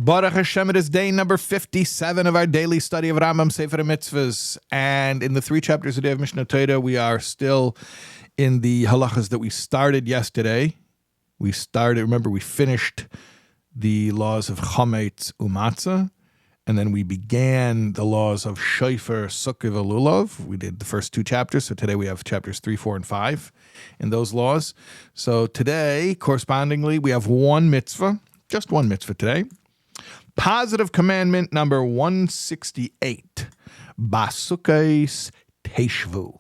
Baruch Hashem, it is day number 57 of our daily study of Rambam, Sefer HaMitzvos. And in the 3 chapters a day of Mishnah Torah, we are still in the halachas that we started yesterday. We finished the laws of chametz umatzah, and then we began the laws of shofar, sukkah, lulav. We did the first 2 chapters, so today we have chapters 3, 4, and 5 in those laws. So today, correspondingly, we have one mitzvah, just one mitzvah today. Positive commandment number 168. Basukais teshvu.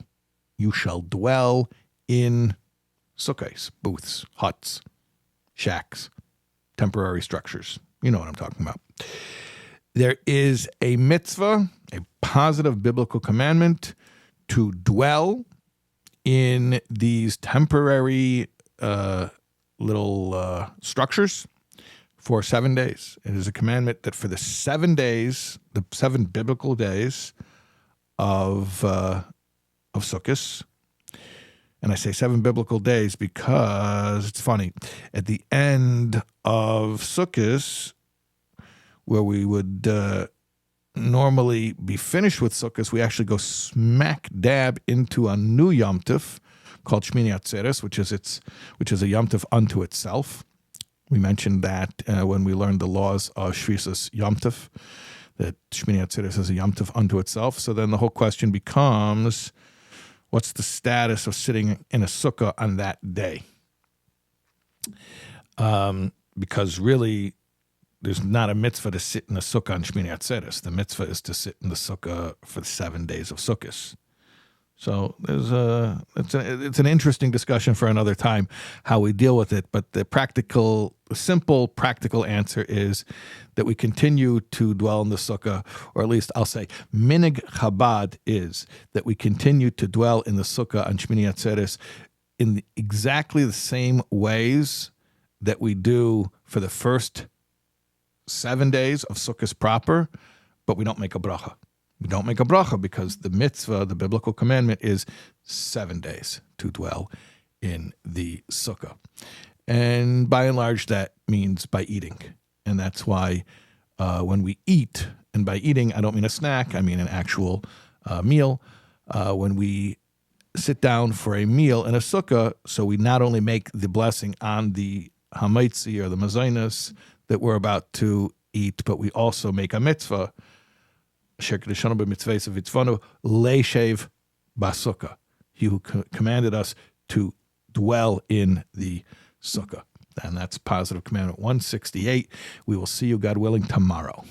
You shall dwell in sukkahs, booths, huts, shacks, temporary structures. You know what I'm talking about. There is a mitzvah, a positive biblical commandment to dwell in these temporary little structures for 7 days. It is a commandment that for the 7 days, the 7 biblical days of Sukkot, and I say 7 biblical days because it's funny. At the end of Sukkot, where we would normally be finished with Sukkot, we actually go smack dab into a new Yom Tov called Shmini Atzeres, which is a Yom Tov unto itself. We mentioned that when we learned the laws of Shvisas Yom Tov, that Shmini Atzeres is a Yom Tov unto itself. So then the whole question becomes, what's the status of sitting in a sukkah on that day? Because really, there's not a mitzvah to sit in a sukkah on Shmini Atzeres. The mitzvah is to sit in the sukkah for the 7 days of Sukkot. So it's an interesting discussion for another time how we deal with it. But the simple practical answer is that we continue to dwell in the sukkah, or at least I'll say minig Chabad is that we continue to dwell in the sukkah on Shmini Atzeres in exactly the same ways that we do for the first 7 days of Sukkot proper, but we don't make a bracha. We don't make a bracha because the mitzvah, the biblical commandment, is 7 days to dwell in the sukkah. And by and large, that means by eating. And that's why when we eat, and by eating, I don't mean a snack, I mean an actual meal. When we sit down for a meal in a sukkah, so we not only make the blessing on the hamaitzi or the mazainas that we're about to eat, but we also make a mitzvah, he who commanded us to dwell in the sukkah. And that's positive commandment 168. We will see you, God willing, tomorrow.